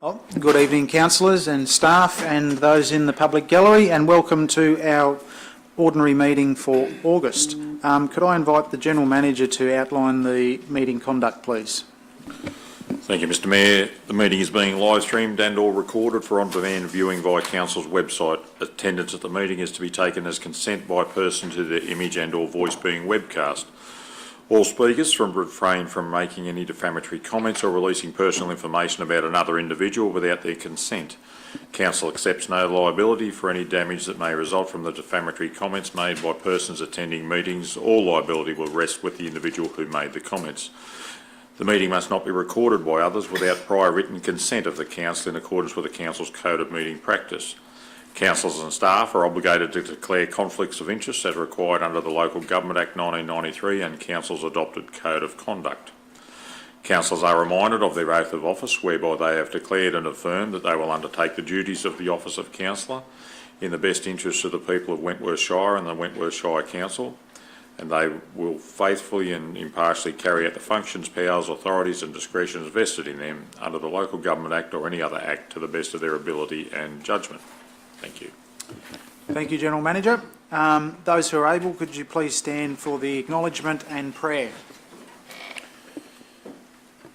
Well, good evening, councillors and staff and those in the public gallery, and welcome to our ordinary meeting for August. Could I invite the General Manager to outline the meeting conduct, please? Thank you, Mr Mayor. The meeting is being live streamed and or recorded for on-demand viewing via Council's website. Attendance at the meeting is to be taken as consent by person to the image and or voice being webcast. All speakers refrain from making any defamatory comments or releasing personal information about another individual without their consent. Council accepts no liability for any damage that may result from the defamatory comments made by persons attending meetings. All liability will rest with the individual who made the comments. The meeting must not be recorded by others without prior written consent of the Council in accordance with the Council's Code of Meeting Practice. Councillors and staff are obligated to declare conflicts of interest as required under the Local Government Act 1993 and Council's adopted Code of Conduct. Councillors are reminded of their oath of office, whereby they have declared and affirmed that they will undertake the duties of the office of councillor in the best interests of the people of Wentworth Shire and the Wentworth Shire Council, and they will faithfully and impartially carry out the functions, powers, authorities and discretions vested in them under the Local Government Act or any other act to the best of their ability and judgment. Thank you. Thank you, General Manager. Those who are able, could you please stand for the acknowledgement and prayer?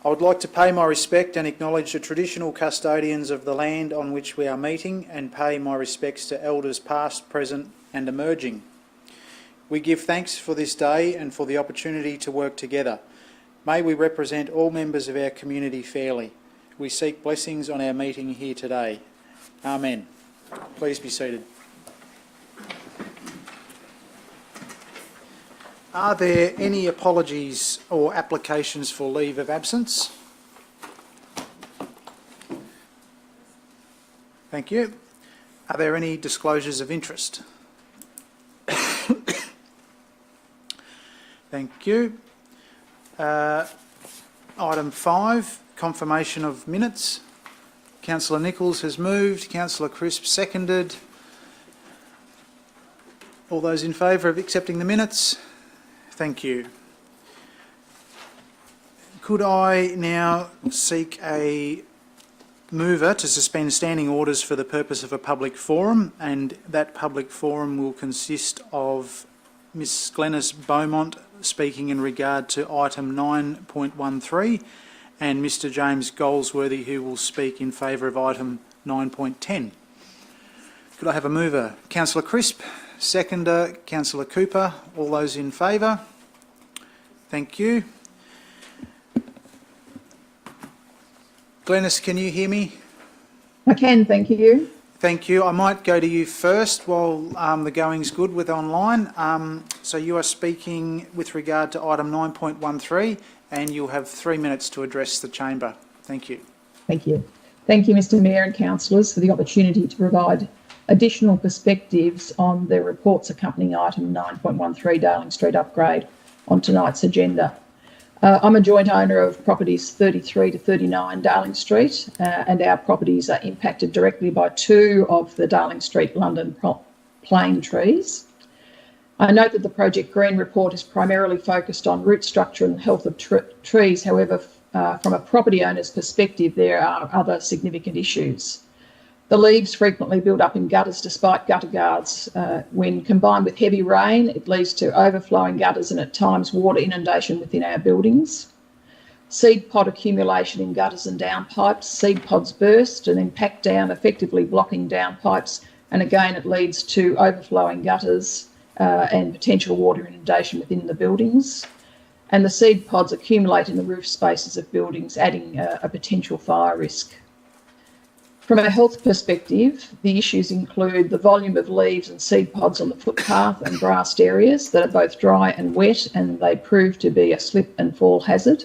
I would like to pay my respect and acknowledge the traditional custodians of the land on which we are meeting, and pay my respects to elders past, present and emerging. We give thanks for this day and for the opportunity to work together. May we represent all members of our community fairly. We seek blessings on our meeting here today. Amen. Please be seated. Are there any apologies or applications for leave of absence? Thank you. Are there any disclosures of interest? Thank you. Item 5, confirmation of minutes. Councillor Nichols has moved, Councillor Crisp seconded. All those in favour of accepting the minutes? Thank you. Could I now seek a mover to suspend standing orders for the purpose of a public forum, and that public forum will consist of Ms Glenys Beaumont speaking in regard to item 9.13 and Mr James Goldsworthy, who will speak in favour of item 9.10. Could I have a mover? Councillor Crisp, seconder Councillor Cooper. All those in favour? Thank you. Glenys, can you hear me? I can, thank you. Thank you. I might go to you first while the going's good with online. So you are speaking with regard to item 9.13 and you'll have 3 minutes to address the chamber. Thank you. Thank you. Thank you, Mr Mayor and councillors, for the opportunity to provide additional perspectives on the reports accompanying item 9.13 Darling Street upgrade on tonight's agenda. I'm a joint owner of properties 33 to 39 Darling Street, and our properties are impacted directly by 2 of the Darling Street London plane trees. I note that the Project Green report is primarily focused on root structure and health of trees. However, from a property owner's perspective, there are other significant issues. The leaves frequently build up in gutters despite gutter guards. When combined with heavy rain, it leads to overflowing gutters and at times water inundation within our buildings. Seed pod accumulation in gutters and downpipes. Seed pods burst and then pack down, effectively blocking downpipes, and again it leads to overflowing gutters and potential water inundation within the buildings. And the seed pods accumulate in the roof spaces of buildings, adding a potential fire risk. From a health perspective, the issues include the volume of leaves and seed pods on the footpath and grassed areas that are both dry and wet, and they prove to be a slip and fall hazard.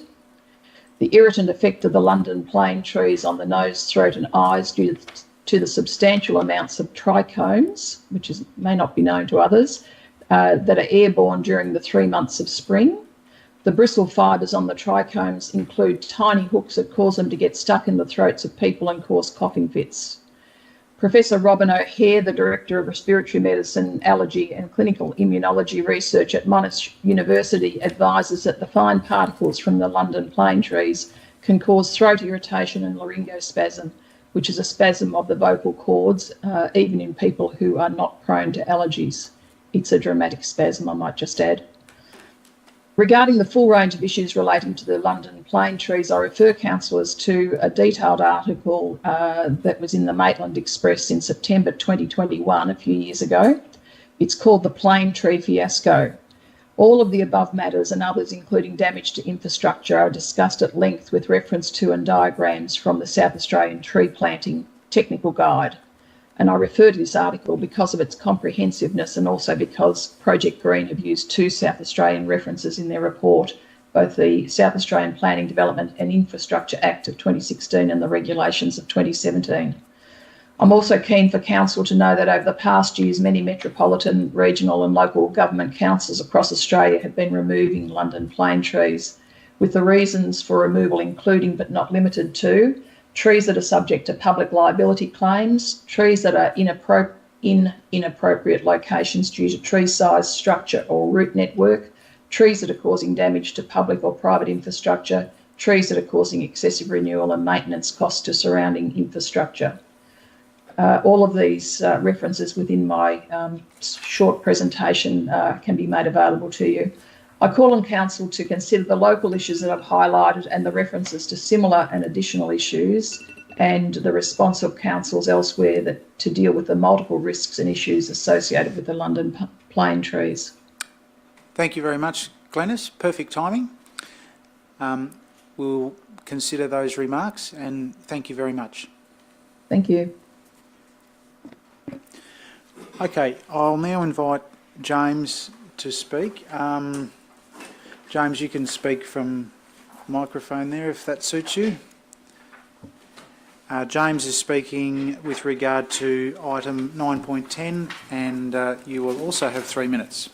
The irritant effect of the London plane trees on the nose, throat and eyes due to the substantial amounts of trichomes, which may not be known to others, that are airborne during the 3 months of spring. The bristle fibres on the trichomes include tiny hooks that cause them to get stuck in the throats of people and cause coughing fits. Professor Robin O'Hare, the Director of Respiratory Medicine, Allergy and Clinical Immunology Research at Monash University, advises that the fine particles from the London plane trees can cause throat irritation and laryngospasm, which is a spasm of the vocal cords, even in people who are not prone to allergies. It's a dramatic spasm, I might just add. Regarding the full range of issues relating to the London plane trees, I refer councillors to a detailed article that was in the Maitland Express in September 2021, a few years ago. It's called The Plane Tree Fiasco. All of the above matters and others, including damage to infrastructure, are discussed at length with reference to and diagrams from the South Australian Tree Planting Technical Guide. And I refer to this article because of its comprehensiveness and also because Project Green have used two South Australian references in their report, both the South Australian Planning, Development and Infrastructure Act of 2016 and the regulations of 2017. I'm also keen for Council to know that over the past years, many metropolitan, regional and local government councils across Australia have been removing London plane trees, with the reasons for removal including but not limited to trees that are subject to public liability claims, trees that are in inappropriate locations due to tree size, structure or root network, trees that are causing damage to public or private infrastructure, trees that are causing excessive renewal and maintenance costs to surrounding infrastructure. All of these references within my short presentation can be made available to you. I call on Council to consider the local issues that I've highlighted and the references to similar and additional issues and the response of councils elsewhere to deal with the multiple risks and issues associated with the London plane trees. Thank you very much, Glenys. Perfect timing. We'll consider those remarks and thank you very much. Thank you. Okay, I'll now invite James to speak. James, you can speak from the microphone there if that suits you. James is speaking with regard to item 9.10 and you will also have 3 minutes.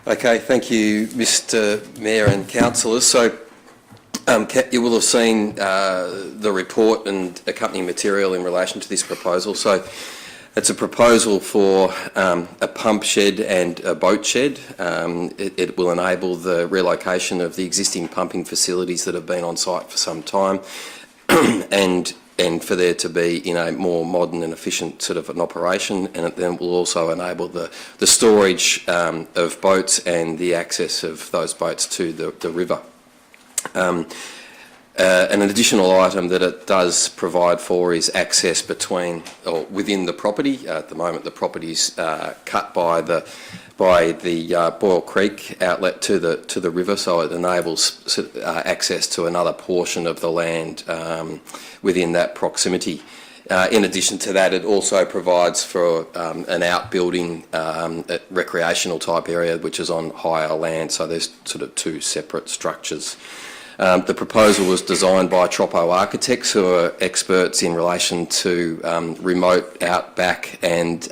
Okay, thank you, Mr Mayor and councillors. So you will have seen the report and accompanying material in relation to this proposal. So it's a proposal for a pump shed and a boat shed. It will enable the relocation of the existing pumping facilities that have been on site for some time and for there to be in a more modern and efficient sort of an operation, and it then will also enable the storage of boats and the access of those boats to the river. An additional item that it does provide for is access between or within the property. At the moment, the property is cut by the Boyle Creek outlet to the river, so it enables access to another portion of the land within that proximity. In addition to that, it also provides for an outbuilding recreational type area, which is on higher land. So there's sort of two separate structures. The proposal was designed by Troppo Architects, who are experts in relation to remote, outback and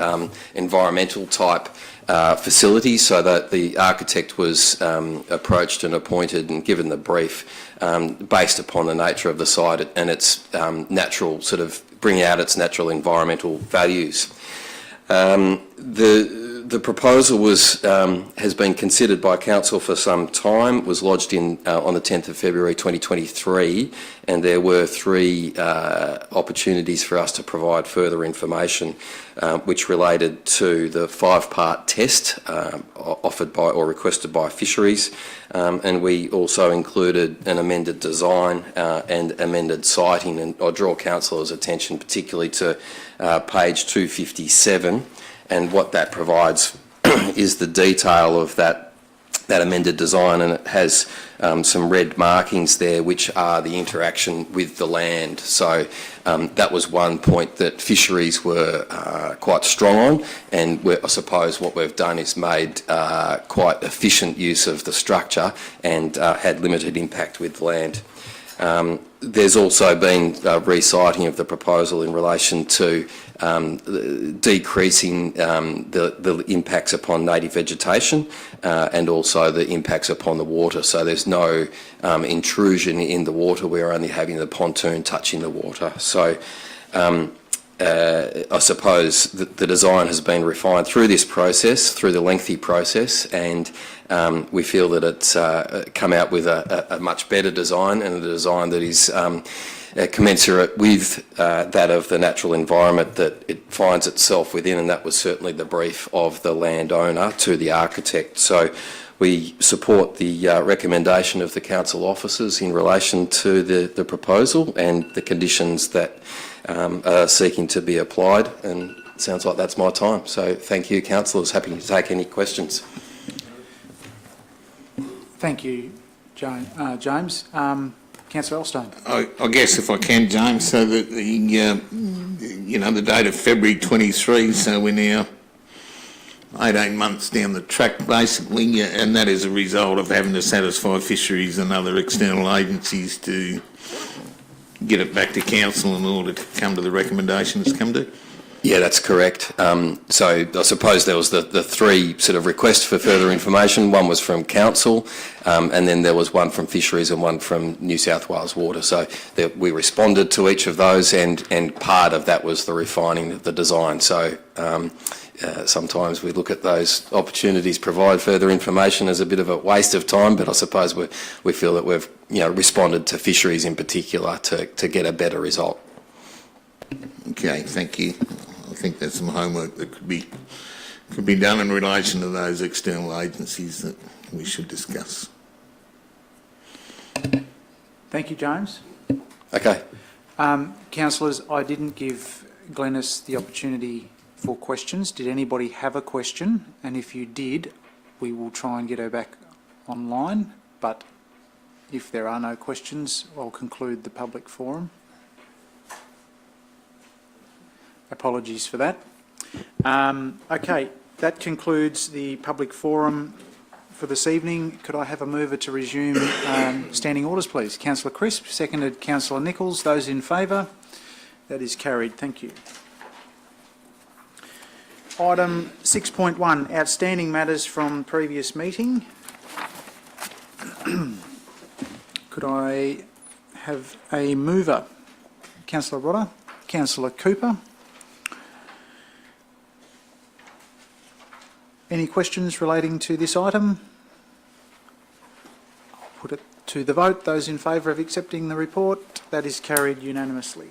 environmental type facilities, so that the architect was approached and appointed and given the brief based upon the nature of the site and its natural sort of bring out its natural environmental values. The proposal has been considered by Council for some time, was lodged on the 10th of February 2023, and there were 3 opportunities for us to provide further information which related to the 5-part test offered by or requested by Fisheries, and we also included an amended design and amended siting, and I draw Councillors' attention particularly to page 257. And what that provides is the detail of that amended design, and it has some red markings there which are the interaction with the land. So that was one point that Fisheries were quite strong on, and I suppose what we've done is made quite efficient use of the structure and had limited impact with land. There's also been reciting of the proposal in relation to decreasing the impacts upon native vegetation and also the impacts upon the water. So there's no intrusion in the water. We're only having the pontoon touching the water. So I suppose the design has been refined through this process, through the lengthy process, and we feel that it's come out with a much better design, and a design that is commensurate with that of the natural environment that it finds itself within, and that was certainly the brief of the landowner to the architect. So we support the recommendation of the council officers in relation to the proposal and the conditions that are seeking to be applied, and it sounds like that's my time. So thank you, councillors. Happy to take any questions. Thank you, James. Councillor Elstone. I guess if I can, James, so that the date of February 23, so we're now 18 months down the track, basically, and that is a result of having to satisfy fisheries and other external agencies to get it back to council in order to come to the recommendation it's come to. Yeah, that's correct. So I suppose there was the three sort of requests for further information. One was from council, and then there was one from fisheries and one from New South Wales Water. So we responded to each of those, and part of that was the refining of the design. So sometimes we look at those opportunities, provide further information as a bit of a waste of time, but I suppose we feel that we've responded to fisheries in particular to get a better result. Okay, thank you. I think there's some homework that could be done in relation to those external agencies that we should discuss. Thank you, James. Okay. Councillors, I didn't give Glenys the opportunity for questions. Did anybody have a question? And if you did, we will try and get her back online. But if there are no questions, I'll conclude the public forum. Apologies for that. Okay, that concludes the public forum for this evening. Could I have a mover to resume standing orders, please? Councillor Crisp, seconded Councillor Nichols. Those in favour? That is carried. Thank you. Item 6.1, outstanding matters from previous meeting. Could I have a mover? Councillor Rodder, Councillor Cooper. Any questions relating to this item? I'll put it to the vote. Those in favour of accepting the report? That is carried unanimously.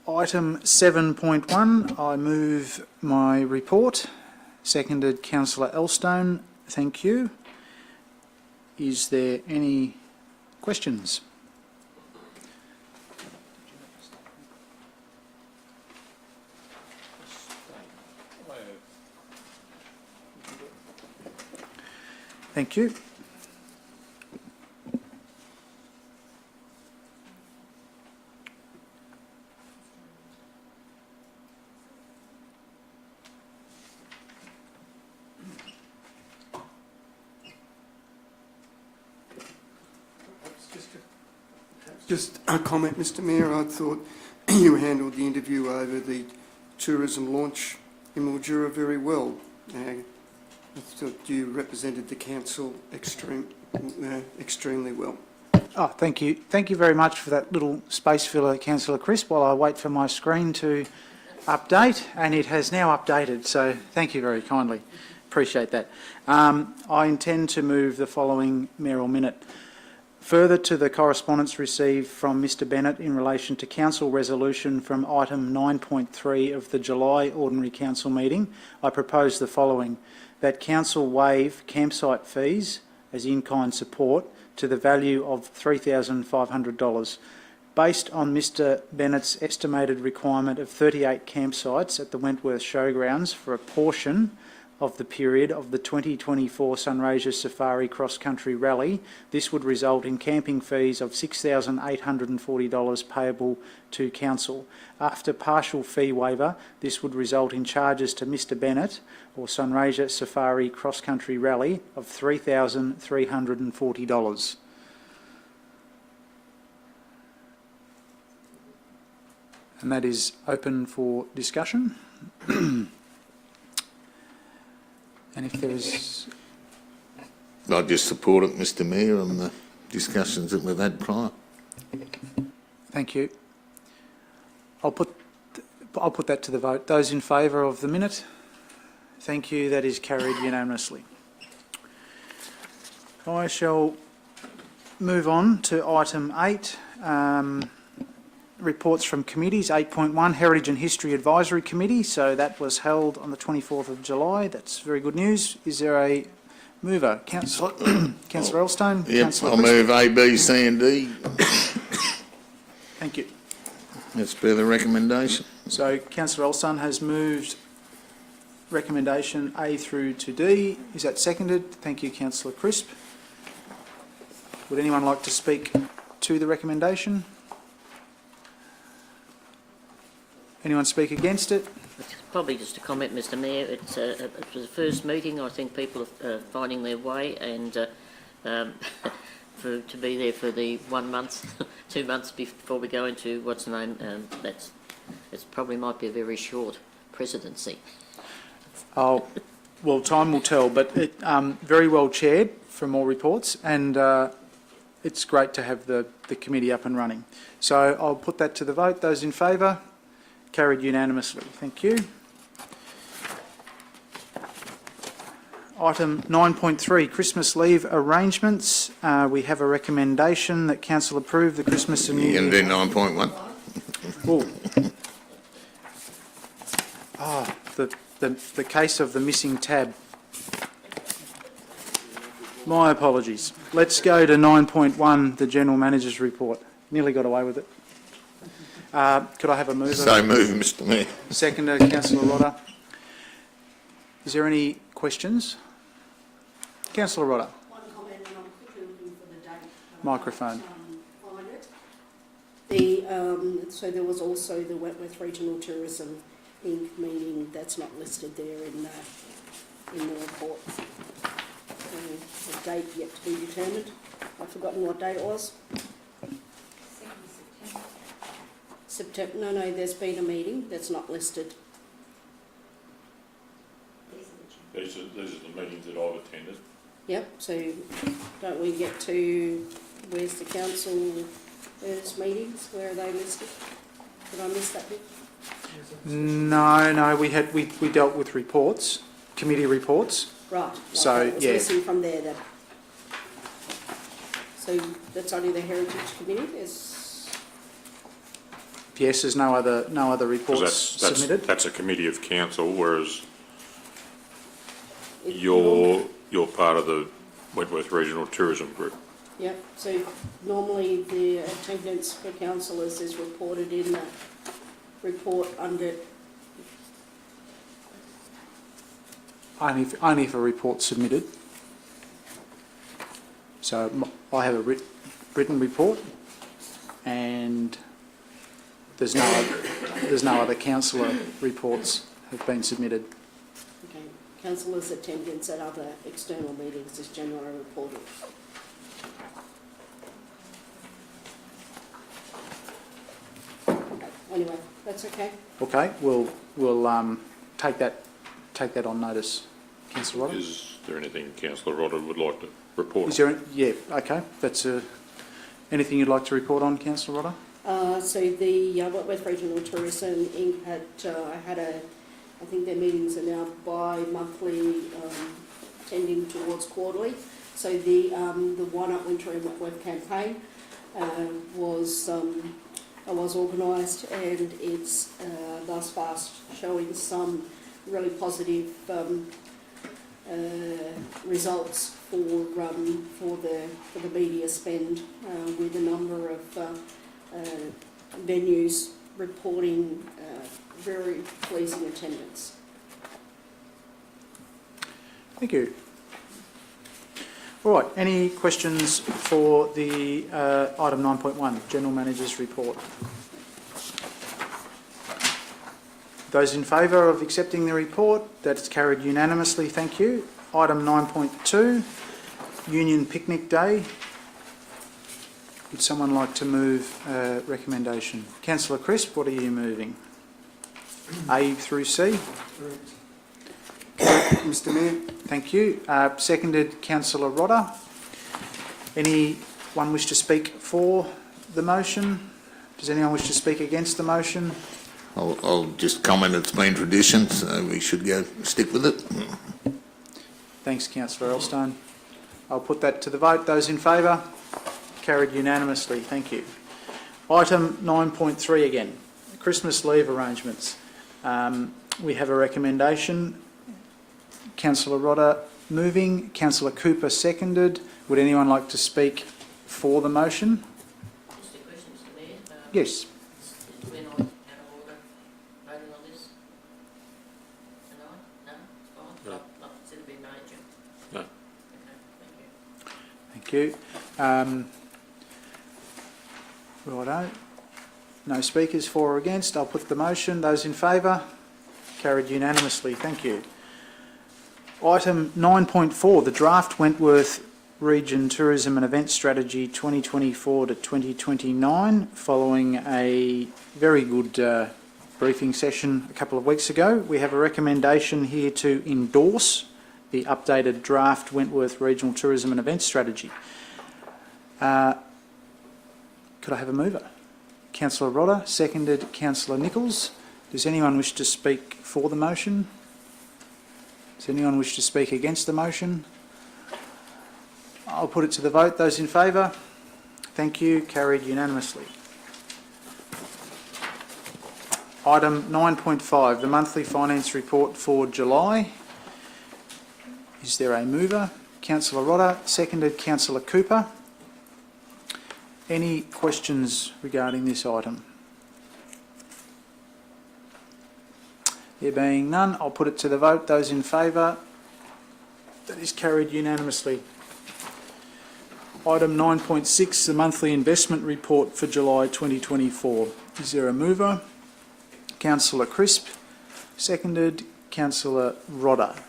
Item 7.1, I move my report. Seconded Councillor Elstone. Thank you. Is there any questions? Thank you. Just a comment, Mr Mayor. I thought you handled the interview over the tourism launch in Mildura very well. I thought you represented the council extremely well. Oh, thank you. Thank you very much for that little space filler, Councillor Crisp, while I wait for my screen to update, and it has now updated, so thank you very kindly. Appreciate that. I intend to move the following mayoral minute. Further to the correspondence received from Mr Bennett in relation to council resolution from item 9.3 of the July Ordinary Council meeting, I propose the following: that council waive campsite fees as in-kind support to the value of $3,500. Based on Mr Bennett's estimated requirement of 38 campsites at the Wentworth Showgrounds for a portion of the period of the 2024 Sunraysia Safari Cross Country Rally, this would result in camping fees of $6,840 payable to council. After partial fee waiver, this would result in charges to Mr Bennett or Sunraysia Safari Cross Country Rally of $3,340. And that is open for discussion. And if there is... I just support it, Mr Mayor, on the discussions that we've had prior. Thank you. I'll put that to the vote. Those in favour of the minute? Thank you. That is carried unanimously. I shall move on to item 8, reports from committees. 8.1, Heritage and History Advisory Committee. So that was held on the 24th of July. That's very good news. Is there a mover? Councillor Elstone? Yep, Councillor I'll Crisp? move A, B, C and D. Thank you. That's per the recommendation. So Councillor Elstone has moved recommendation A through to D. Is that seconded? Thank you, Councillor Crisp. Would anyone like to speak to the recommendation? Anyone speak against it? It's probably just a comment, Mr Mayor. It was the first meeting. I think people are finding their way, and to be there for the 1 month, 2 months before we go into what's the name, it probably might be a very short presidency. Oh, well, time will tell, but it, very well chaired for more reports, and it's great to have the committee up and running. So I'll put that to the vote. Those in favour? Carried unanimously. Thank you. Item 9.3, Christmas leave arrangements. We have a recommendation that council approve the Christmas and New You Year. can do 9.1. Oh. Ah, the case of the missing tab. My apologies. Let's go to 9.1, the General Manager's report. Nearly got away with it. Could I have a mover? So move, Mr Mayor. Seconder, Councillor Rodder. Is there any questions? Councillor Rodder. One comment, and I'm quickly looking for the date. Microphone. Find it. So there was also the Wentworth Regional Tourism Inc. meeting that's not listed there in the report. The date yet to be determined. I've forgotten what date it was. September. No, there's been a meeting that's not listed. These are the meetings that I've attended. Yep, so don't we get to, where's the council's meetings, where are they listed? Did I miss that bit? No, we dealt with reports, committee reports. Right, So, that was yeah. missing from there then. So that's only the Heritage Committee, Yes, there's no other 'Cause reports submitted. that's a committee of council, whereas you're part of the Wentworth Regional Tourism Group. Yep, so normally the attendance for councillors is reported in the report under, Only if a report's submitted. So I have a written report, and there's no other councillor reports have been submitted. okay, councillors' attendance at other external meetings is generally reported. Okay, anyway, that's okay. Okay, we'll take that on notice, Councillor Rodder. Is there anything Councillor Rodder would like to report? Is there? Yeah. Okay. That's anything you'd like to report on, Councillor Rodder? So the Wentworth Regional Tourism Inc. I think their meetings are now bi-monthly, tending towards quarterly. So the Wine Up Winter in Wentworth campaign was organised, and it's thus far showing some really positive results for the media spend, with a number of venues reporting very pleasing attendance. Thank you. All right. Any questions for the item 9.1, General Manager's report? Those in favour of accepting the report, that's carried unanimously. Thank you. Item 9.2, Union Picnic Day. Would someone like to move recommendation? Councillor Crisp, what are you moving? A through C? Mr Mayor, Thank you. Seconded, Councillor Rodder. Anyone wish to speak for the motion? Does anyone wish to speak against the motion? I'll just comment, it's been tradition, so we should stick with it. Thanks, Councillor Elstone. I'll put that to the vote. Those in favour? Carried unanimously. Thank you. Item 9.3 again, Christmas leave arrangements. We have a recommendation. Councillor Rodder moving, Councillor Cooper seconded. Would anyone like to speak for the motion? Just a question, Mr Mayor. Yes. We're not out of order voting on this tonight? No? It's fine? No. Not considered being major? No. Okay, thank you. Thank you. Righto. No speakers for or against. I'll put the motion. Those in favour? Carried unanimously. Thank you. Item 9.4, the draft Wentworth Region Tourism and Event Strategy 2024 to 2029, following a very good briefing session a couple of weeks ago. We have a recommendation here to endorse the updated draft Wentworth Regional Tourism and Event Strategy. Could I have a mover? Councillor Rodder, seconded Councillor Nichols. Does anyone wish to speak for the motion? Does anyone wish to speak against the motion? I'll put it to the vote. Those in favour? Thank you. Carried unanimously. Item 9.5, the monthly finance report for July. Is there a mover? Councillor Rodder, seconded Councillor Cooper. Any questions regarding this item? There being none, I'll put it to the vote. Those in favour? That is carried unanimously. Item 9.6, the monthly investment report for July 2024. Is there a mover? Councillor Crisp, seconded Councillor Rodder.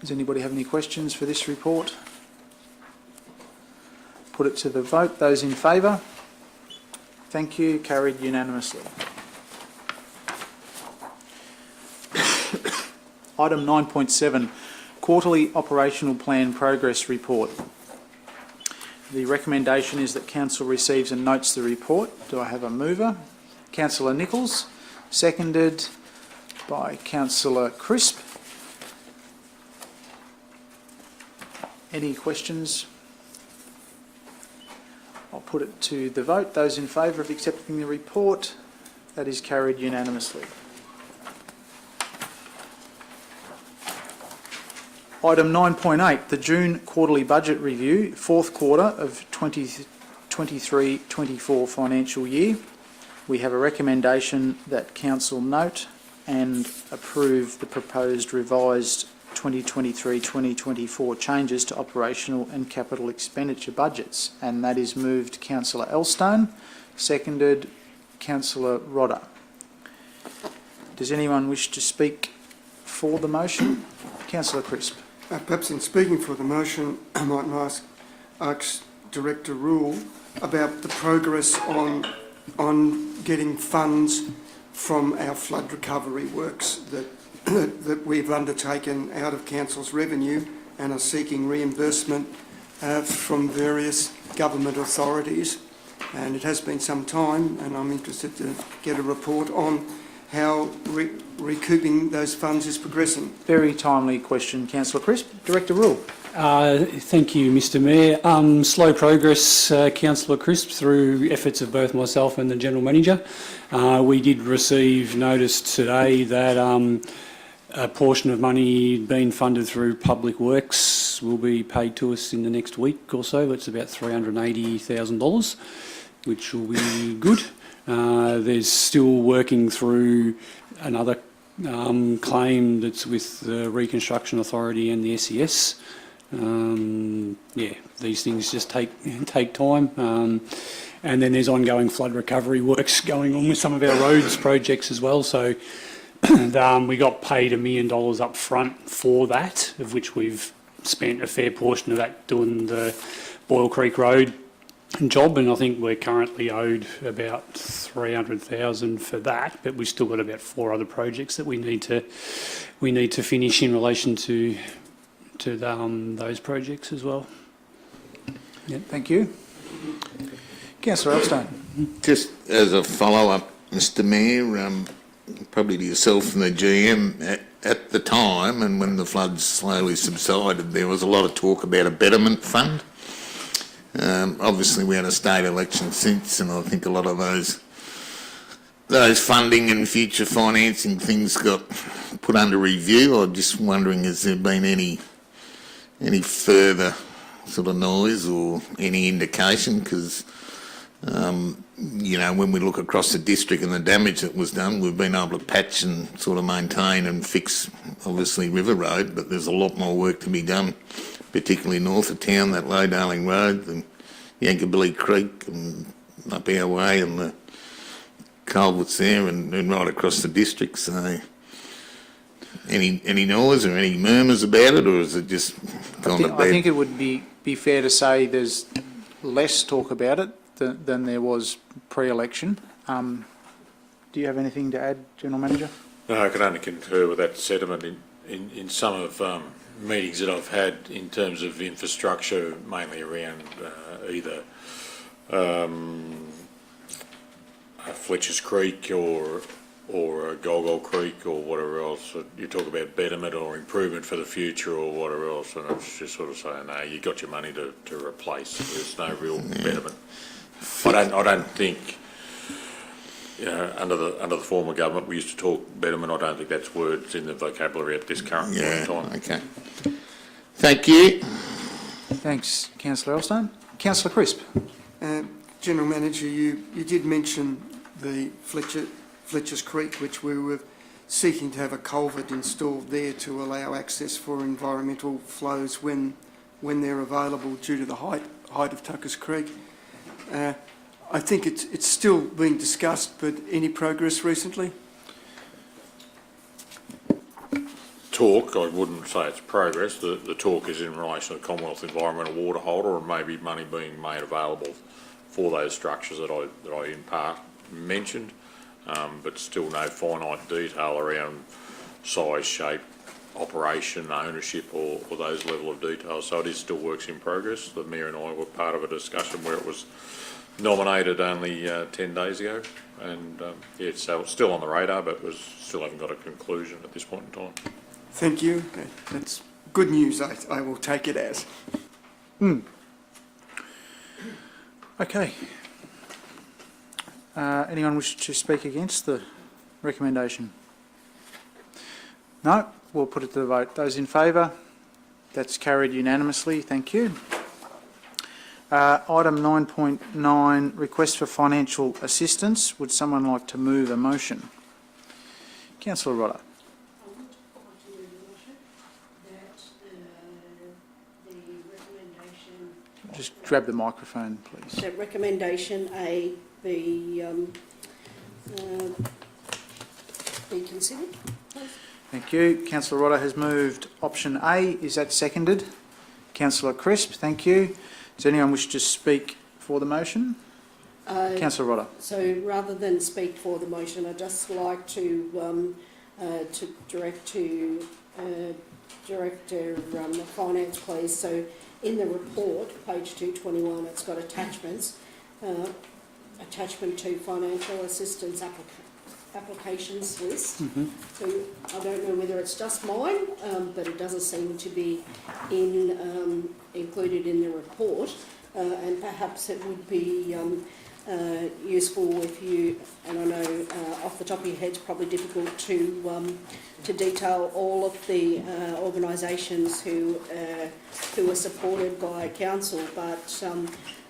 Does anybody have any questions for this report? Put it to the vote. Those in favour? Thank you. Carried unanimously. Item 9.7, Quarterly Operational Plan Progress Report. The recommendation is that Council receives and notes the report. Do I have a mover? Councillor Nichols, seconded by Councillor Crisp. Any questions? I'll put it to the vote. Those in favour of accepting the report? That is carried unanimously. Item 9.8, the June Quarterly Budget Review, fourth quarter of 23-24 financial year. We have a recommendation that Council note and approve the proposed revised 2023-2024 changes to operational and capital expenditure budgets, and that is moved Councillor Elstone, seconded Councillor Rodder. Does anyone wish to speak for the motion? Councillor Crisp. Perhaps in speaking for the motion, I might ask Director Rule about the progress on getting funds from our flood recovery works that we've undertaken out of Council's revenue and are seeking reimbursement from various government authorities. And it has been some time, and I'm interested to get a report on how recouping those funds is progressing. Very timely question, Councillor Crisp. Director Rule. Thank you, Mr Mayor. Slow progress, Councillor Crisp, through efforts of both myself and the General Manager. We did receive notice today that a portion of money being funded through Public Works will be paid to us in the next week or so. It's about $380,000, which will be good. There's still working through another claim that's with the Reconstruction Authority and the SES. These things just take time. And then there's ongoing flood recovery works going on with some of our roads projects as well. So we got paid $1 million up front for that, of which we've spent a fair portion of that doing the Boyle Creek Road job, and I think we're currently owed about $300,000 for that, but we've still got about 4 other projects that we need to finish in relation to those projects as well. Yep. Thank you. Councillor Elstone. Just as a follow-up, Mr Mayor, probably to yourself and the GM, at the time and when the floods slowly subsided, there was a lot of talk about a betterment fund. Obviously, we had a state election since, and I think a lot of those funding and future financing things got put under review. I'm just wondering, has there been any further sort of noise or any indication? Because you know, when we look across the district and the damage that was done, we've been able to patch and sort of maintain and fix, obviously, River Road, but there's a lot more work to be done, particularly north of town, that Low Darling Road, and Yankabilly Creek, and up our way, and the culverts there, and right across the district. So, any noise or any murmurs about it, or is it just gone to bed? I think it would be fair to say there's less talk about it than there was pre-election. Do you have anything to add, General Manager? No, I can only concur with that sentiment. In some of meetings that I've had in terms of infrastructure, mainly around either Fletcher's Creek or Golgol Creek or whatever else, you talk about betterment or improvement for the future or whatever else, and it's just sort of saying, no, you got your money to replace. There's no real betterment. I don't think, you know, under the former government we used to talk betterment. I don't think that's words in the vocabulary at this current point in time. Okay. Thank you. Thanks, Councillor Elstone. Councillor Crisp. General Manager, you did mention the Fletcher's Creek, which we were seeking to have a culvert installed there to allow access for environmental flows when they're available due to the height of Tuckers Creek. I think it's still being discussed, but any progress recently? Talk, I wouldn't say it's progress. The talk is in relation to the Commonwealth Environmental Water Holder, and maybe money being made available for those structures that I in part mentioned, but still no finite detail around size, shape, operation, ownership, or those level of details. So it is still works in progress. The Mayor and I were part of a discussion where it was nominated only 10 days ago, and so it's still on the radar, but still haven't got a conclusion at this point in time. Thank you. Okay, that's good news. I will take it as. Okay. Anyone wish to speak against the recommendation? No? We'll put it to the vote. Those in favour? That's carried unanimously. Thank you. Item 9.9, request for financial assistance. Would someone like to move a motion? Councillor Rodder. Just grab the microphone, please. So recommendation A be considered. Thank you. Councillor Rodder has moved option A. Is that seconded? Councillor Crisp, thank you. Does anyone wish to speak for the motion? Councillor Rodder. So rather than speak for the motion, I'd just like to direct Director of Finance, please. So in the report, page 221, it's got attachments. Attachment to financial assistance applications list. So I don't know whether it's just mine, but it doesn't seem to be included in the report, and perhaps it would be useful if you, and I know off the top of your head it's probably difficult to detail all of the organisations who are supported by council, but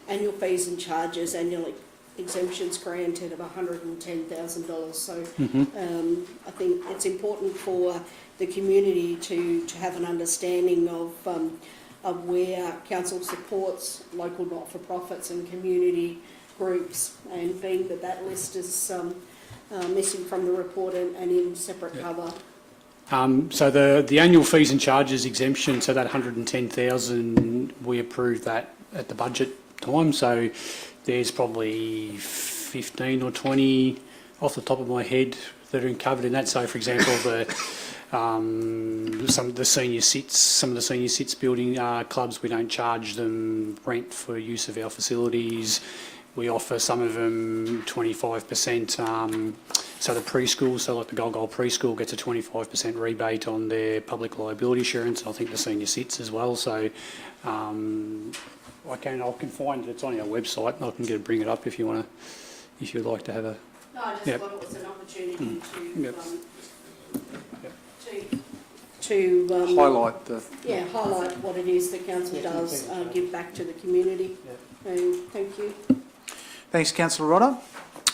annual fees and charges, annual exemptions granted of $110,000. So I think it's important for the community to have an understanding of where council supports local not-for-profits and community groups, and being that list is missing from the report and in separate cover. So the annual fees and charges exemption, so that 110,000, we approved that at the budget time. So there's probably 15 or 20 off the top of my head that are covered in that. So, for example, some of the senior sits building clubs, we don't charge them rent for use of our facilities. We offer some of them 25%. So the preschool, so like the Golgol preschool gets a 25% rebate on their public liability insurance. I think the senior sits as well. So I can find it. It's on our website. I can bring it up if you want to, if you'd like to have a. No, I just Yep. thought it was an opportunity Yep. to Highlight the, yeah, highlight what it is the council does, give back to the community. So, thank you. thanks, councillor Rodder.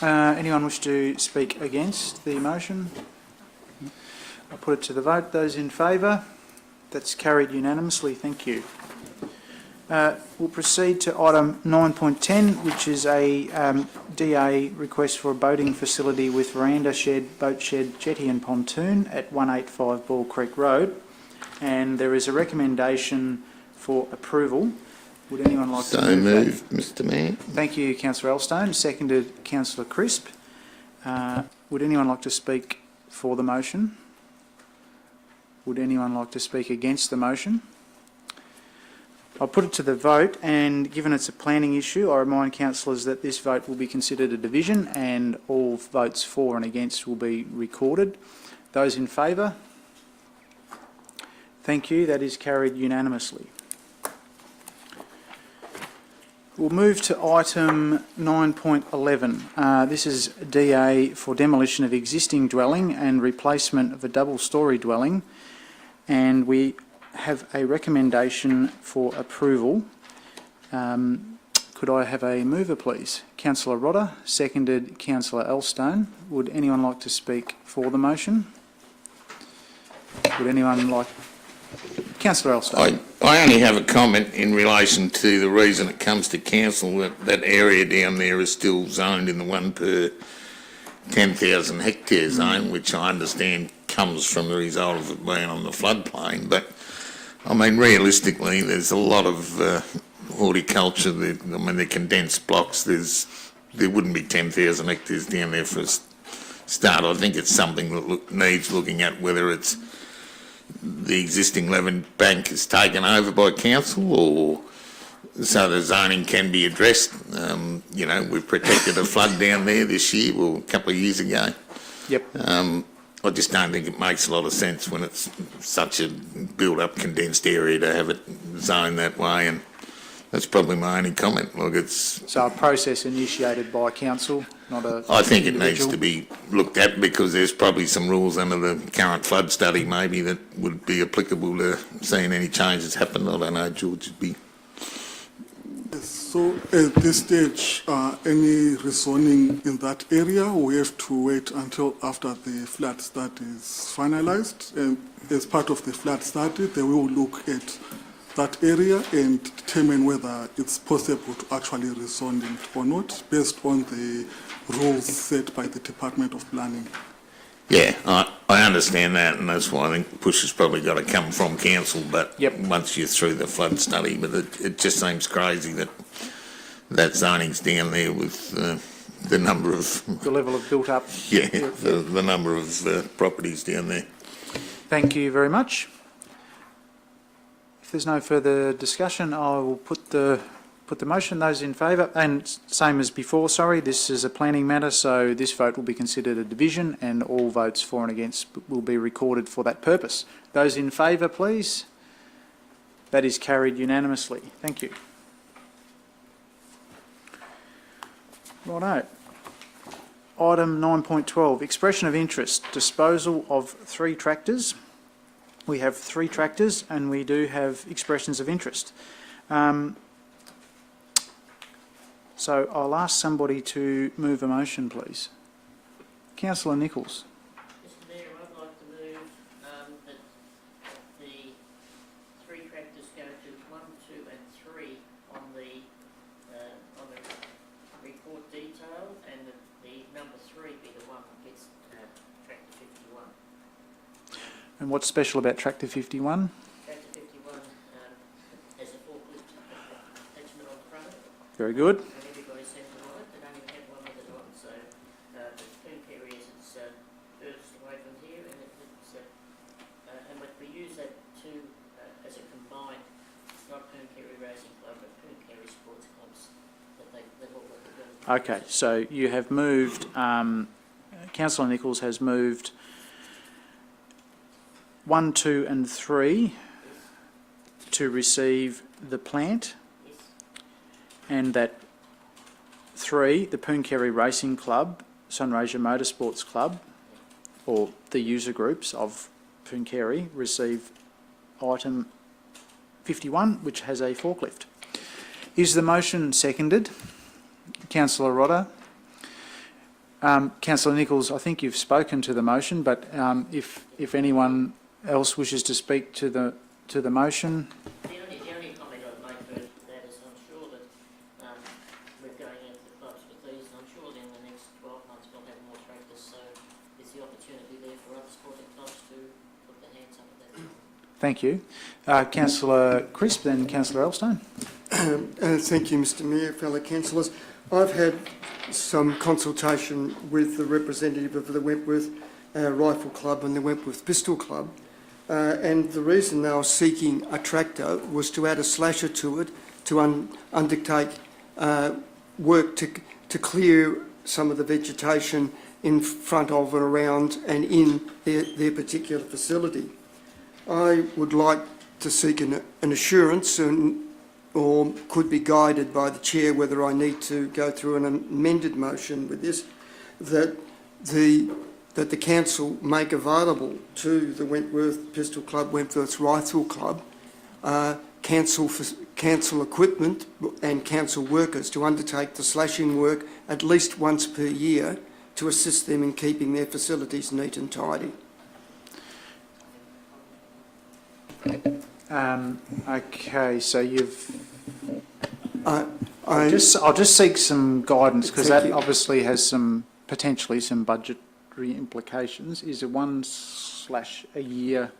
Anyone wish to speak against the motion? I'll put it to the vote. Those in favour? That's carried unanimously. Thank you. We'll proceed to item 9.10, which is a DA request for a boating facility with veranda shed, boat shed, jetty and pontoon at 185 Ball Creek Road. And there is a recommendation for approval. Would anyone like to So move that? moved, Mr Mayor. Thank you, councillor Elstone. Seconded, councillor Crisp. Would anyone like to speak for the motion? Would anyone like to speak against the motion? I'll put it to the vote, and given it's a planning issue, I remind councillors that this vote will be considered a division and all votes for and against will be recorded. Those in favour? Thank you. That is carried unanimously. We'll move to item 9.11. This is DA for demolition of existing dwelling and replacement of a double-storey dwelling, and we have a recommendation for approval. Could I have a mover, please? Councillor Rodder, seconded councillor Elstone. Would anyone like to speak for the motion? Would anyone like... Councillor Elstone. I only have a comment in relation to the reason it comes to council that area down there is still zoned in the 1 per 10,000 hectare zone, which I understand comes from the result of it being on the floodplain. But I mean, realistically, there's a lot of horticulture. They're condensed blocks. There wouldn't be 10,000 hectares down there for a start. I think it's something that needs looking at, whether it's the existing Levin bank is taken over by council, or so the zoning can be addressed. You know, we've protected a flood down there this year, well, a couple of years ago. Yep. I just don't think it makes a lot of sense when it's such a built-up condensed area to have it zoned that way, and that's probably my only comment. Look, it's... So a process initiated by council, not a... I think it needs individual. to be looked at, because there's probably some rules under the current flood study maybe that would be applicable to seeing any changes happen. I don't know, George, would be... So at this stage, any rezoning in that area, we have to wait until after the flood study is finalized. And as part of the flood study, they will look at that area and determine whether it's possible to actually rezone it or not, based on the rules set by the Department of Planning. Yeah, I understand that, and that's why I think the push has probably got to come from council, but Yep. once you're through the flood study, but it just seems crazy that zoning's down there with the number of, The level of built-up... the number of properties down there. Thank you very much. If there's no further discussion, I will put the motion. Those in favour, and same as before, sorry, this is a planning matter, so this vote will be considered a division and all votes for and against will be recorded for that purpose. Those in favour, please. That is carried unanimously. Thank you. Righto. Item 9.12, expression of interest, disposal of 3 tractors. We have 3 tractors and we do have expressions of interest. So I'll ask somebody to move a motion, please. Councillor Nichols. Mr Mayor, I'd like to move that the 3 tractors go to 1, 2 and 3 on the report detail, and the number 3 be the one that gets tractor 51. And what's special about Tractor 51? Tractor 51 has a forklift attachment on the front of it. Very good. And everybody seems to like it. They don't even have one with it on. So the poon carriers, it's furthest away from here, and and if we use that as a combined, it's not poon carry racing club, but poon carry sports clubs that they've all got to do. Okay, so you have moved, Councillor Nichols has moved 1, 2 and 3 to receive the plant. Yes. and that 3, the Pooncarie Racing Club, Sunraysia Motorsports Club, or the user groups of Pooncarie, receive item 51, which has a forklift. Is the motion seconded? Councillor Rodder. Councillor Nichols, I think you've spoken to the motion, but if anyone else wishes to speak to the motion. The only comment I'd make for that is I'm sure that we're going out to the clubs with these, and I'm sure that in the next 12 months we'll have more tractors, so there's the opportunity there for other sporting clubs to put their hands up at that. Thank you. Councillor Crisp, then Councillor Elstone. Thank you, Mr Mayor, fellow councillors. I've had some consultation with the representative of the Wentworth Rifle Club and the Wentworth Pistol Club, and the reason they were seeking a tractor was to add a slasher to it to undertake work to clear some of the vegetation in front of and around and in their particular facility. I would like to seek an assurance or could be guided by the chair whether I need to go through an amended motion with this, that the council make available to the Wentworth Pistol Club, Wentworth Rifle Club, council equipment and council workers to undertake the slashing work at least once per year to assist them in keeping their facilities neat and tidy. Okay, so you've. I'll just seek some guidance because Thank that you. obviously has potentially some budgetary implications. Is it 1/ a year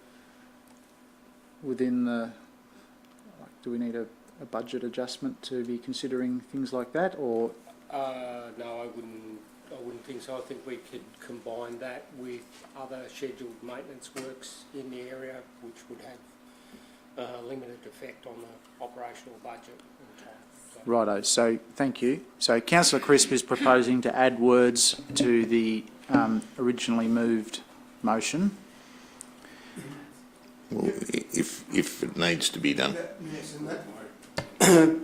within the? Do we need a budget adjustment to be considering things like that, or? No, I wouldn't think so. I think we could combine that with other scheduled maintenance works in the area, which would have limited effect on the operational budget and time. So. Righto, so thank you. So Councillor Crisp is proposing to add words to the originally moved motion. Well, if it needs to be done. Yes, and that,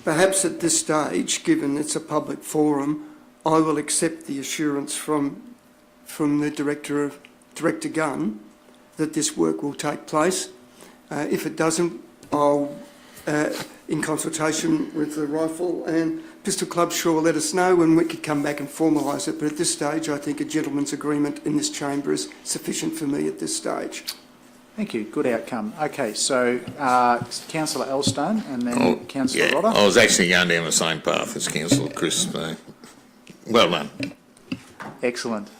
perhaps at this stage, given it's a public forum, I will accept the assurance from the Director Gunn that this work will take place. If it doesn't, I'll, in consultation with the Rifle and Pistol Club, sure, let us know and we could come back and formalise it. But at this stage, I think a gentleman's agreement in this chamber is sufficient for me at this stage. Thank you, good outcome. Okay, so Councillor Elstone and then Councillor Yeah, Rodder. I was actually going down the same path as Councillor Crisp. Well done. Excellent.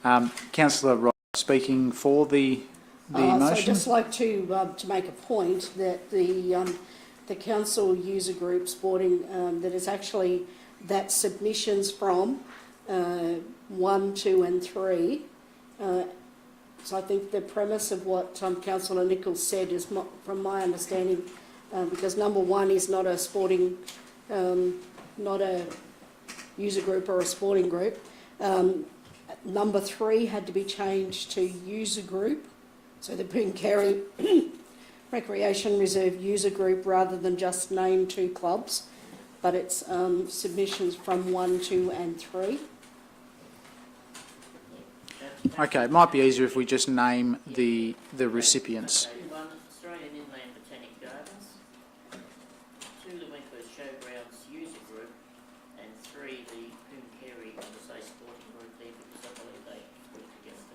Councillor Rodder, speaking for the motion. So I'd just like to make a point that the council user group sporting, that is actually that submissions from 1, 2 and 3. So I think the premise of what Councillor Nichols said is, from my understanding, because number 1 is not a sporting, not a user group or a sporting group. Number 3 had to be changed to user group. So the Pooncarie Recreation Reserve user group rather than just name 2 clubs, but it's submissions from 1, 2 and 3. Okay, it might be easier if we just name the recipients. Okay, 1, Australian Inland Botanic Gardens, 2, the Wentworth Showgrounds user group, and 3, the Pooncarie, sporting group there, because I believe they work together.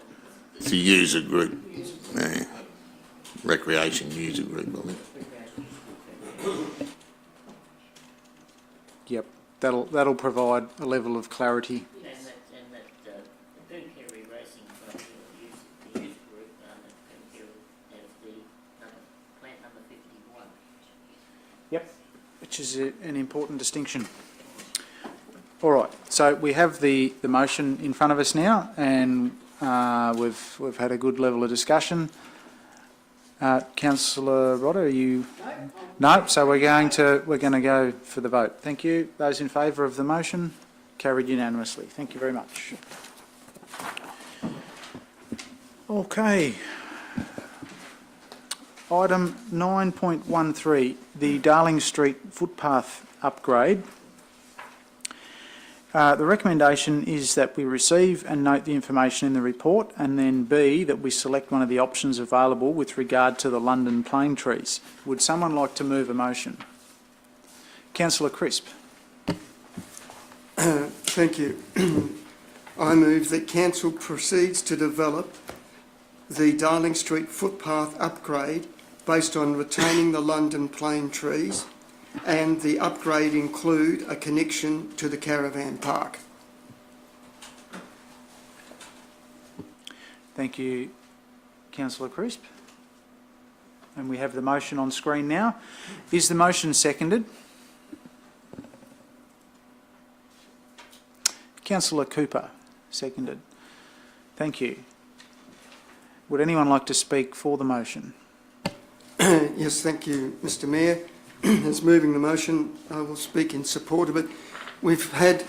It's a user group. Recreation user group, I think. Yep, that'll provide a level of clarity. And that the Pooncarie Racing Club, the user group, that Pooncarie has the plant number 51. Yep, which is an important distinction. All right, so we have the motion in front of us now, and we've had a good level of discussion. Councillor Rodder, are you? No. So we're going to go for the vote. Thank you. Those in favour of the motion, carried unanimously. Thank you very much. Okay. Item 9.13, the Darling Street footpath upgrade. The recommendation is that we receive and note the information in the report, and then B, that we select one of the options available with regard to the London plane trees. Would someone like to move a motion? Councillor Crisp. Thank you. I move that council proceeds to develop the Darling Street footpath upgrade based on retaining the London plane trees, and the upgrade include a connection to the caravan park. Thank you, Councillor Crisp. And we have the motion on screen now. Is the motion seconded? Councillor Cooper, seconded. Thank you. Would anyone like to speak for the motion? Yes, thank you, Mr Mayor. As moving the motion, I will speak in support of it. We've had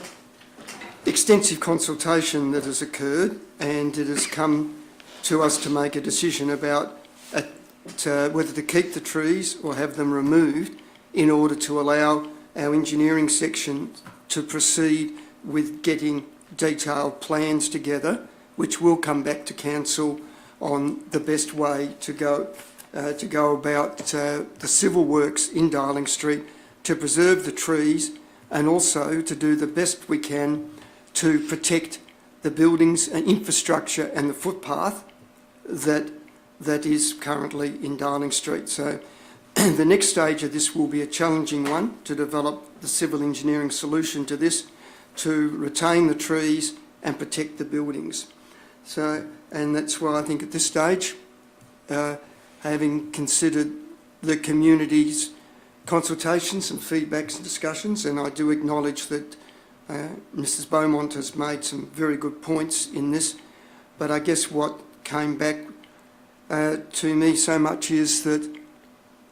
extensive consultation that has occurred, and it has come to us to make a decision about whether to keep the trees or have them removed in order to allow our engineering section to proceed with getting detailed plans together, which will come back to council on the best way to go about the civil works in Darling Street to preserve the trees, and also to do the best we can to protect the buildings and infrastructure and the footpath that is currently in Darling Street. So the next stage of this will be a challenging one, to develop the civil engineering solution to this, to retain the trees and protect the buildings. So, and that's why I think at this stage, having considered the community's consultations and feedbacks and discussions, and I do acknowledge that Mrs Beaumont has made some very good points in this, but I guess what came back to me so much is that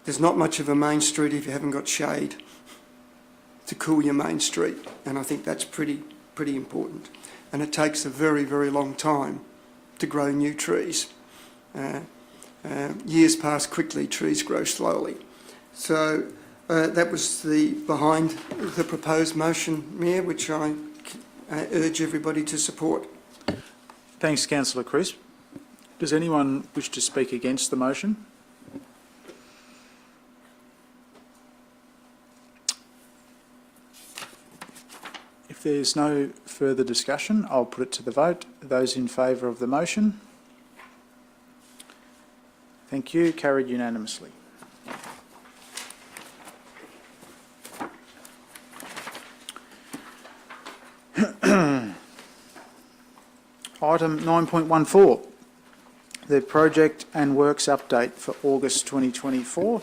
there's not much of a main street if you haven't got shade to cool your main street, and I think that's pretty important. And it takes a very, very long time to grow new trees. Years pass quickly, trees grow slowly. So that was behind the proposed motion, Mayor, which I urge everybody to support. Thanks, Councillor Crisp. Does anyone wish to speak against the motion? If there's no further discussion, I'll put it to the vote. Those in favour of the motion? Thank you. Carried unanimously. Item 9.14, the project and works update for August 2024.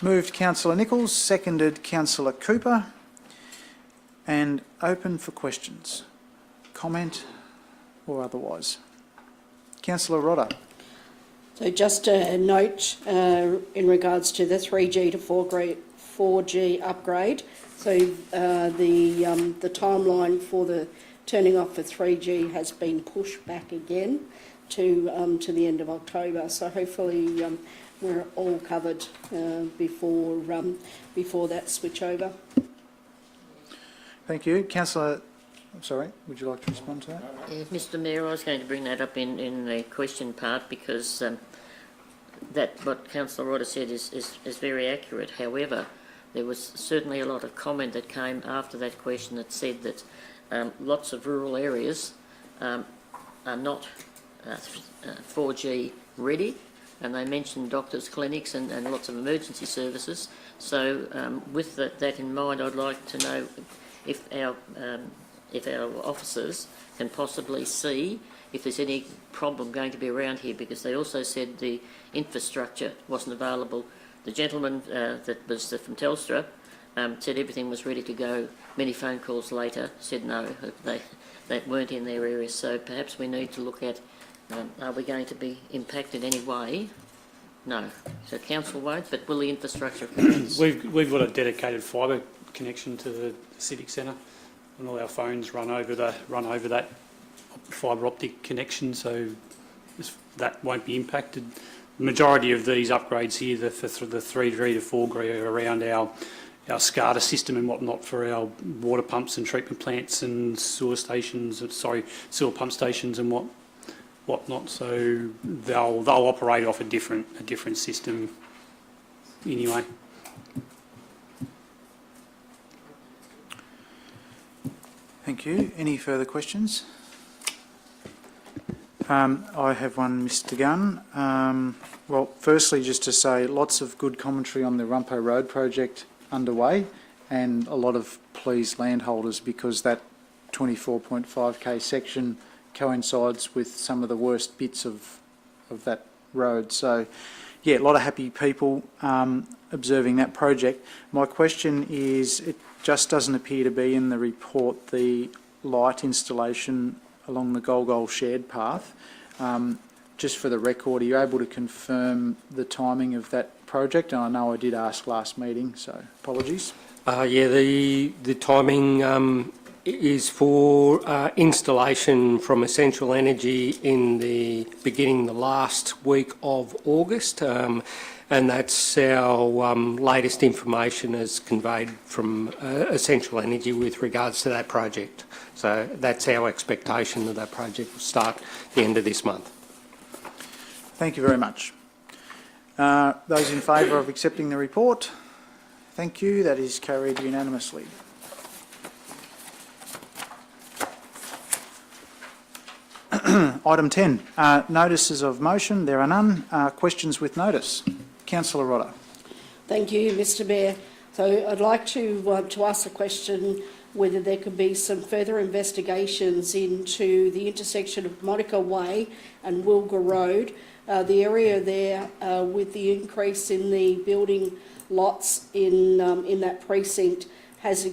Moved Councillor Nichols, seconded Councillor Cooper, and open for questions, comment or otherwise. Councillor Rodder. So just a note in regards to the 3G to 4G upgrade. So the timeline for the turning off for 3G has been pushed back again to the end of October. So hopefully we're all covered before that switch over. Thank you. Councillor, I'm sorry, would you like to respond to that? Yes, Mr Mayor, I was going to bring that up in the question part, because that what Councillor Rodder said is very accurate. However, there was certainly a lot of comment that came after that question that said that lots of rural areas are not 4G ready, and they mentioned doctors' clinics and lots of emergency services. So with that in mind, I'd like to know if our officers can possibly see if there's any problem going to be around here, because they also said the infrastructure wasn't available. The gentleman that was from Telstra said everything was ready to go. Many phone calls later said no, they weren't in their area. So perhaps we need to look at, are we going to be impacted any way? No. So council won't, but will the infrastructure? We've got a dedicated fibre connection to the civic centre, and all our phones run over that fibre optic connection, so that won't be impacted. The majority of these upgrades here, for the 3G to 4G, are around SCADA system and whatnot for our water pumps and treatment plants and sewer pump stations and whatnot. So they'll operate off a different system anyway. Thank you. Any further questions? I have one, Mr Gunn. Well, firstly, just to say lots of good commentary on the Rumpo Road project underway, and a lot of pleased landholders because that 24.5k section coincides with some of the worst bits of that road. So, yeah, a lot of happy people observing that project. My question is, it just doesn't appear to be in the report, the light installation along the Golgol shared path. Just for the record, are you able to confirm the timing of that project? And I know I did ask last meeting, so apologies. Yeah, the timing is for installation from Essential Energy in the last week of August, and that's our latest information as conveyed from Essential Energy with regards to that project. So that's our expectation that project will start the end of this month. Thank you very much. Those in favour of accepting the report? Thank you. That is carried unanimously. Item 10, notices of motion. There are none. Questions with notice. Councillor Rodder. Thank you, Mr Mayor. So I'd like to ask the question whether there could be some further investigations into the intersection of Monica Way and Wilga Road. The area there, with the increase in the building lots in that precinct, has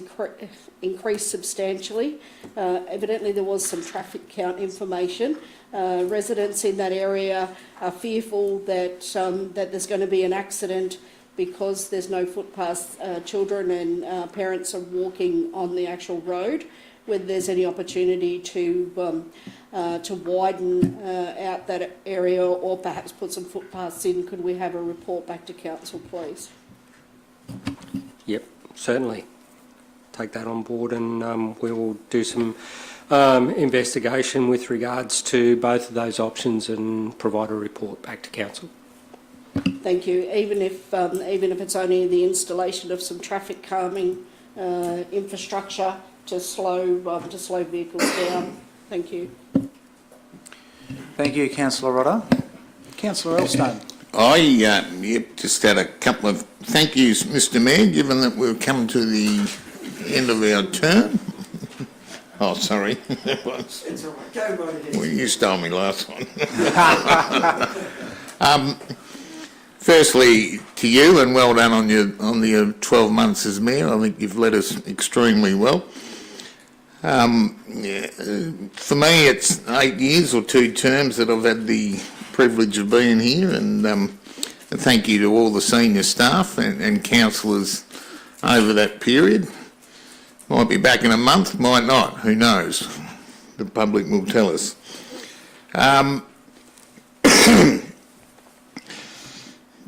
increased substantially. Evidently there was some traffic count information. Residents in that area are fearful that there's going to be an accident because there's no footpaths. Children and parents are walking on the actual road. Whether there's any opportunity to widen out that area or perhaps put some footpaths in, could we have a report back to council, please? Yep, certainly. Take that on board, and we will do some investigation with regards to both of those options and provide a report back to council. Thank you. Even if it's only the installation of some traffic calming infrastructure to slow vehicles down. Thank you. Thank you, Councillor Rodder. Councillor Elstone. I just had a couple of thank yous, Mr Mayor, given that we've come to the end of our term. Oh, sorry. It's all right. Go right ahead. Well, you stole me last one. Firstly, to you, and well done on your 12 months as Mayor. I think you've led us extremely well. For me, it's 8 years or 2 terms that I've had the privilege of being here, and thank you to all the senior staff and councillors over that period. Might be back in a month, might not, who knows? The public will tell us.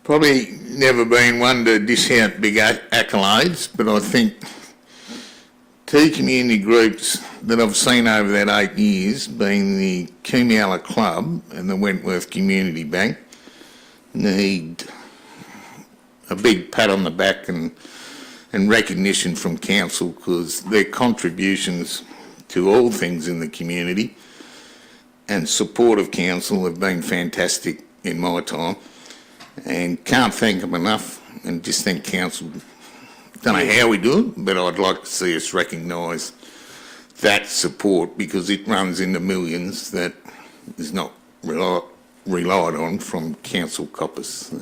Probably never been one to dish out big accolades, but I think 2 community groups that I've seen over that 8 years, being the Kumiala Club and the Wentworth Community Bank, need a big pat on the back and recognition from council, because their contributions to all things in the community and support of council have been fantastic in my time, and can't thank them enough, and just think council, don't know how we do it, but I'd like to see us recognise that support, because it runs into millions that is not relied on from council coppers.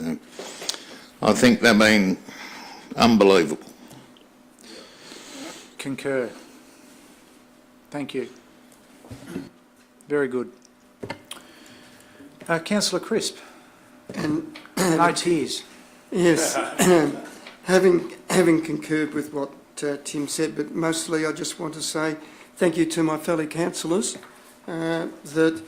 I think they've been unbelievable. Concur. Thank you. Very good. Councillor Crisp. And No tears. yes, having concurred with what Tim said, but mostly I just want to say thank you to my fellow councillors, that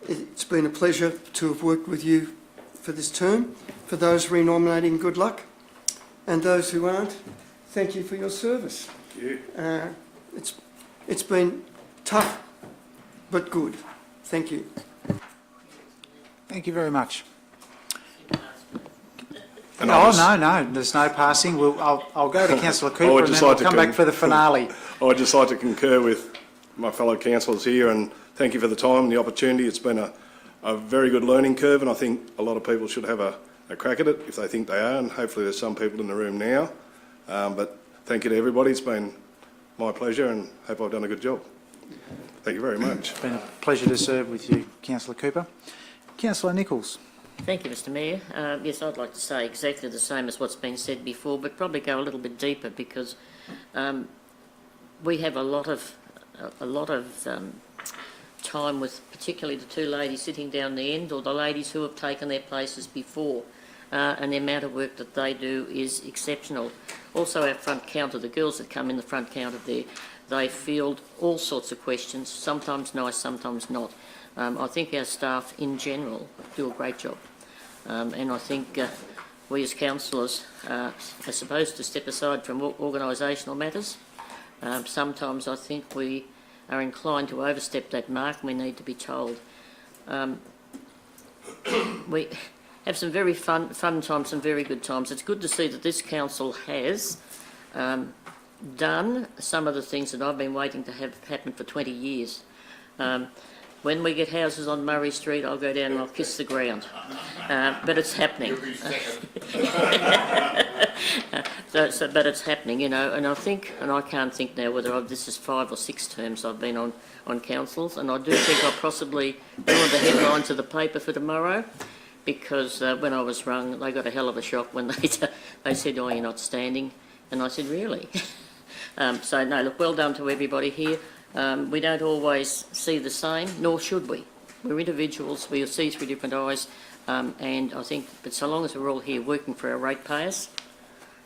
it's been a pleasure to have worked with you for this term. For those renominating, good luck, and those who aren't, thank you for your service. Thank you. It's been tough, but good. Thank you. Thank you very much. And Oh, no, there's no passing. I'll go to Councillor Cooper and then we'll come back for the finale. I'd just like to concur with my fellow councillors here and thank you for the time and the opportunity. It's been a very good learning curve, and I think a lot of people should have a crack at it if they think they are, and hopefully there's some people in the room now. But thank you to everybody. It's been my pleasure and hope I've done a good job. Thank you very much. It's been a pleasure to serve with you, Councillor Cooper. Councillor Nichols. Thank you, Mr Mayor. Yes, I'd like to say exactly the same as what's been said before, but probably go a little bit deeper because we have a lot of time with particularly the two ladies sitting down the end or the ladies who have taken their places before, and the amount of work that they do is exceptional. Also our front counter, the girls that come in the front counter there, they field all sorts of questions, sometimes nice, sometimes not. I think our staff in general do a great job, and I think we as councillors are supposed to step aside from organisational matters. Sometimes I think we are inclined to overstep that mark and we need to be told. We have some very fun times, some very good times. It's good to see that this council has done some of the things that I've been waiting to have happen for 20 years. When we get houses on Murray Street, I'll go down and I'll kiss the ground. But it's happening. But it's happening, you know, and I think, and I can't think now whether this is 5 or 6 terms I've been on councils, and I do think I'll possibly ruin the headlines of the paper for tomorrow, because when I was rung, they got a hell of a shock when they said, oh, you're not standing. And I said, really? So, no, look, well done to everybody here. We don't always see the same, nor should we. We're individuals, we'll see through different eyes, and I think, but so long as we're all here working for our ratepayers,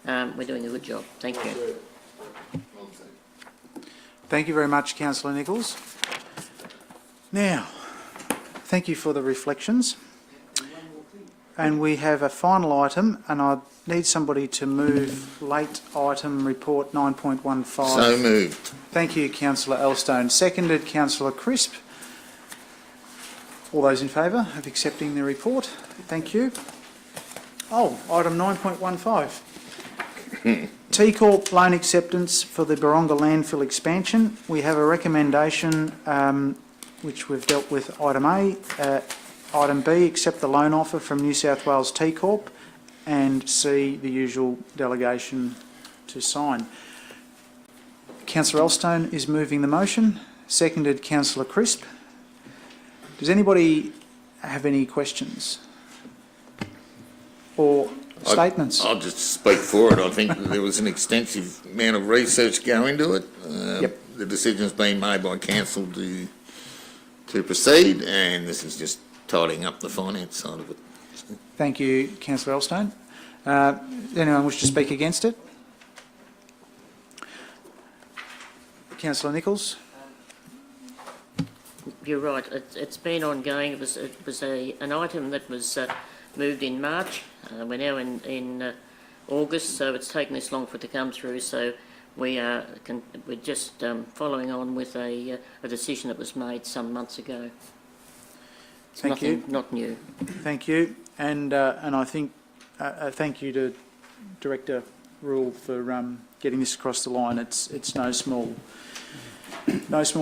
we're doing a good job. Thank you. Thank you very much, Councillor Nichols. Now, thank you for the reflections. And we have a final item, and I need somebody to move late item report 9.15. So moved. Thank you, Councillor Elstone. Seconded, Councillor Crisp. All those in favour of accepting the report? Thank you. Oh, item 9.15. T-Corp loan acceptance for the Baronga landfill expansion. We have a recommendation which we've dealt with item A. Item B, accept the loan offer from New South Wales T-Corp, and C, the usual delegation to sign. Councillor Elstone is moving the motion, seconded Councillor Crisp. Does anybody have any questions or statements? I'll just speak for it. I think that there was an extensive amount of research go into it. Yep. The decision's been made by council to proceed, and this is just tidying up the finance side of it. Thank you, Councillor Elstone. Does anyone wish to speak against it? Councillor Nichols. You're right. It's been ongoing. It was an item that was moved in March. We're now in August, so it's taken this long for it to come through. So we're just following on with a decision that was made some months ago. It's Thank you. Not new. Thank you, and I think thank you to Director Rule for getting this across the line. It's no small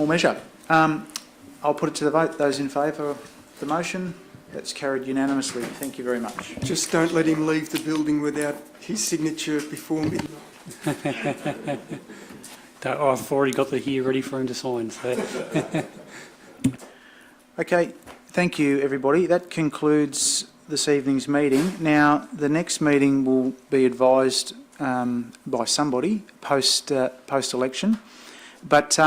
measure. I'll put it to the vote. Those in favour of the motion? That's carried unanimously. Thank you very much. Just don't let him leave the building without his signature before midnight. I've already got the here ready for him to sign. So. Okay, thank you everybody. That concludes this evening's meeting. Now, the next meeting will be advised by somebody post-election. But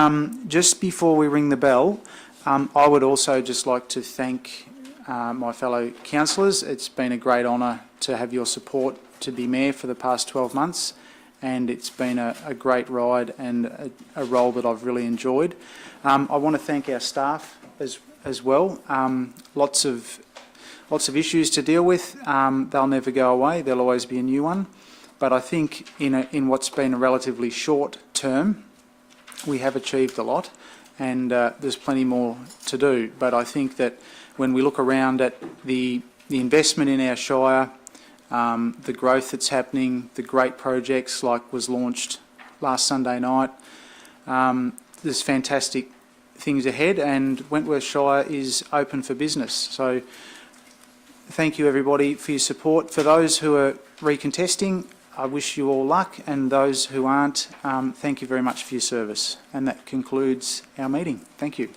just before we ring the bell, I would also just like to thank my fellow councillors. It's been a great honour to have your support to be Mayor for the past 12 months, and it's been a great ride and a role that I've really enjoyed. I want to thank our staff as well. Lots of issues to deal with. They'll never go away. There'll always be a new one. But I think in what's been a relatively short term, we have achieved a lot, and there's plenty more to do. But I think that when we look around at the investment in our Shire, the growth that's happening, the great projects like was launched last Sunday night, there's fantastic things ahead, and Wentworth Shire is open for business. So thank you everybody for your support. For those who are recontesting, I wish you all luck, and those who aren't, thank you very much for your service. And that concludes our meeting. Thank you.